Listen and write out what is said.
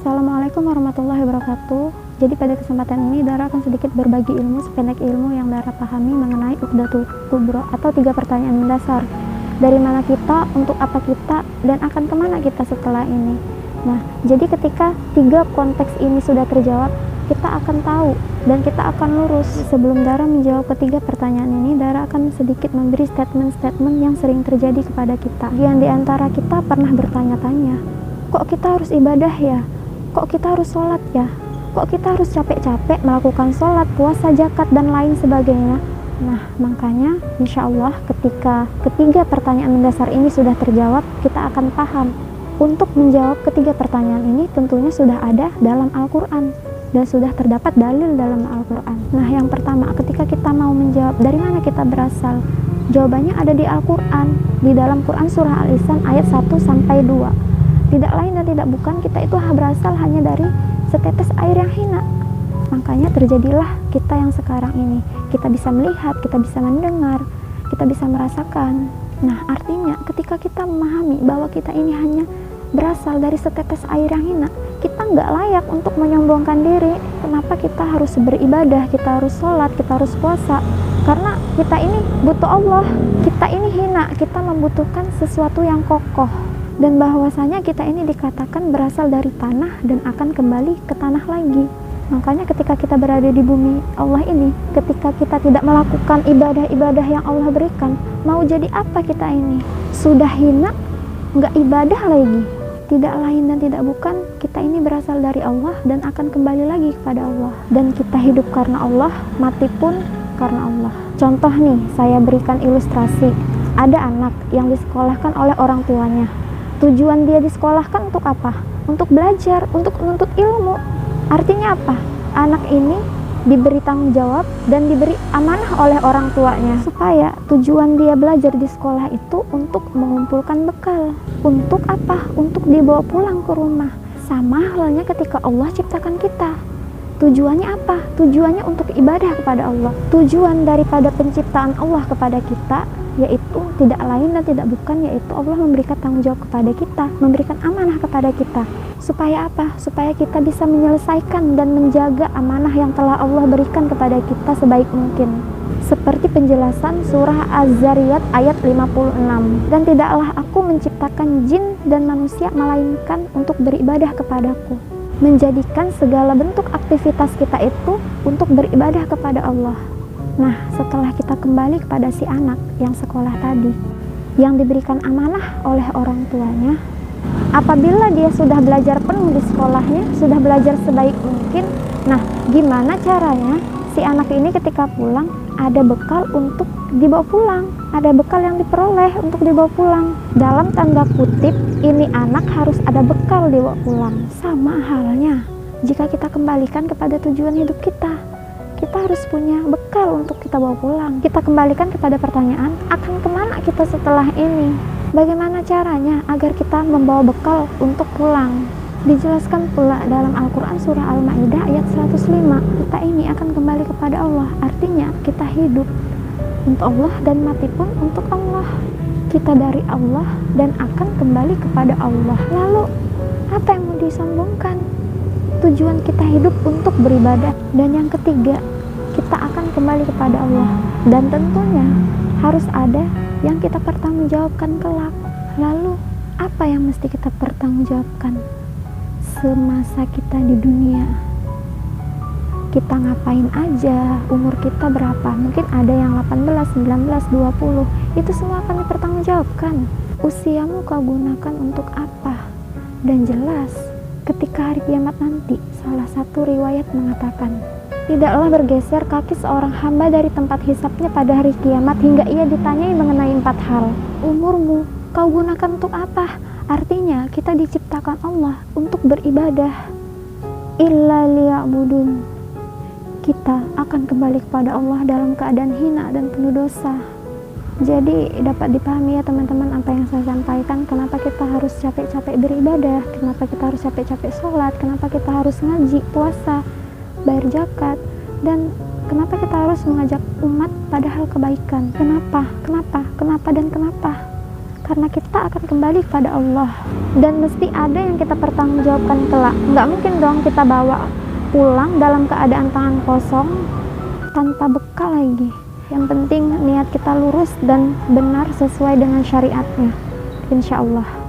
Assalamualaikum warahmatullahi wabarakatuh. Jadi pada kesempatan ini Dara akan sedikit berbagi ilmu sependek ilmu yang Dara pahami mengenai Uqdatul Kubro atau 3 pertanyaan mendasar. Dari mana kita, untuk apa kita, dan akan kemana kita setelah ini. Nah, jadi ketika 3 konteks ini sudah terjawab, kita akan tahu dan kita akan lurus. Sebelum Dara menjawab ketiga pertanyaan ini, Dara akan sedikit memberi statement-statement yang sering terjadi kepada kita. Yang di antara kita pernah bertanya-tanya, kok kita harus ibadah ya? Kok kita harus sholat ya? Kok kita harus capek-capek melakukan sholat, puasa, zakat, dan lain sebagainya? Nah, makanya insya Allah ketika ketiga pertanyaan mendasar ini sudah terjawab, kita akan paham. Untuk menjawab ketiga pertanyaan ini tentunya sudah ada dalam Al-Quran dan sudah terdapat dalil dalam Al-Quran. Nah, yang pertama, ketika kita mau menjawab dari mana kita berasal, jawabannya ada di Al-Quran, di dalam Quran surah Al-Insan ayat 1-2. Tidak lain dan tidak bukan, kita itu berasal hanya dari setetes air yang hina. Makanya terjadilah kita yang sekarang ini. Kita bisa melihat, kita bisa mendengar, kita bisa merasakan. Nah, artinya ketika kita memahami bahwa kita ini hanya berasal dari setetes air yang hina, kita nggak layak untuk menyombongkan diri. Kenapa kita harus beribadah, kita harus sholat, kita harus puasa? Karena kita ini butuh Allah, kita ini hina, kita membutuhkan sesuatu yang kokoh. Dan bahwasanya kita ini dikatakan berasal dari tanah dan akan kembali ke tanah lagi. Makanya ketika kita berada di bumi Allah ini, ketika kita tidak melakukan ibadah-ibadah yang Allah berikan, mau jadi apa kita ini? Sudah hina, nggak ibadah lagi. Tidak lain dan tidak bukan, kita ini berasal dari Allah dan akan kembali lagi kepada Allah. Dan kita hidup karena Allah, mati pun karena Allah. Contoh nih, saya berikan ilustrasi. Ada anak yang disekolahkan oleh orang tuanya. Tujuan dia disekolahkan untuk apa? Untuk belajar, untuk menuntut ilmu. Artinya apa? Anak ini diberi tanggung jawab dan diberi amanah oleh orang tuanya. Supaya tujuan dia belajar di sekolah itu untuk mengumpulkan bekal. Untuk apa? Untuk dibawa pulang ke rumah. Sama halnya ketika Allah ciptakan kita. Tujuannya apa? Tujuannya untuk ibadah kepada Allah. Tujuan daripada penciptaan Allah kepada kita yaitu tidak lain dan tidak bukan, yaitu Allah memberikan tanggung jawab kepada kita, memberikan amanah kepada kita. Supaya apa? Supaya kita bisa menyelesaikan dan menjaga amanah yang telah Allah berikan kepada kita sebaik mungkin. Seperti penjelasan surah Az-Zariyat ayat 56. Dan tidaklah aku menciptakan jin dan manusia melainkan untuk beribadah kepadaku. Menjadikan segala bentuk aktivitas kita itu untuk beribadah kepada Allah. Nah, setelah kita kembali kepada si anak yang sekolah tadi, yang diberikan amanah oleh orang tuanya, apabila dia sudah belajar penuh di sekolahnya, sudah belajar sebaik mungkin, nah gimana caranya si anak ini ketika pulang ada bekal untuk dibawa pulang, ada bekal yang diperoleh untuk dibawa pulang. Dalam tanda kutip, ini anak harus ada bekal dibawa pulang. Sama halnya jika kita kembalikan kepada tujuan hidup kita. Kita harus punya bekal untuk kita bawa pulang. Kita kembalikan kepada pertanyaan, akan kemana kita setelah ini? Bagaimana caranya agar kita membawa bekal untuk pulang? Dijelaskan pula dalam Al-Quran surah Al-Ma'idah ayat 105. Kita ini akan kembali kepada Allah. Artinya kita hidup untuk Allah dan mati pun untuk Allah. Kita dari Allah dan akan kembali kepada Allah. Lalu apa yang mau disombongkan? Tujuan kita hidup untuk beribadah. Dan yang ketiga, kita akan kembali kepada Allah. Dan tentunya harus ada yang kita pertanggungjawabkan kelak. Lalu apa yang mesti kita pertanggungjawabkan? Semasa kita di dunia, kita ngapain aja, umur kita berapa? Mungkin ada yang 18, 19, 20. Itu semua akan dipertanggungjawabkan. Usiamu kau gunakan untuk apa? Dan jelas ketika hari kiamat nanti, salah satu riwayat mengatakan, tidaklah bergeser kaki seorang hamba dari tempat hisabnya pada hari kiamat hingga ia ditanyai mengenai 4 hal. Umurmu kau gunakan untuk apa? Artinya kita diciptakan Allah untuk beribadah. Illa liya'budun. Kita akan kembali kepada Allah dalam keadaan hina dan penuh dosa. Jadi dapat dipahami ya teman-teman apa yang saya sampaikan. Kenapa kita harus capek-capek beribadah, kenapa kita harus capek-capek sholat, kenapa kita harus ngaji, puasa, bayar zakat, dan kenapa kita harus mengajak umat pada hal kebaikan. Kenapa, dan kenapa? karena kita akan kembali kepada Allah dan mesti ada yang kita pertanggungjawabkan kelak. Nggak mungkin dong kita bawa pulang dalam keadaan tangan kosong tanpa bekal lagi. Yang penting niat kita lurus dan benar sesuai dengan syariatnya, insya Allah.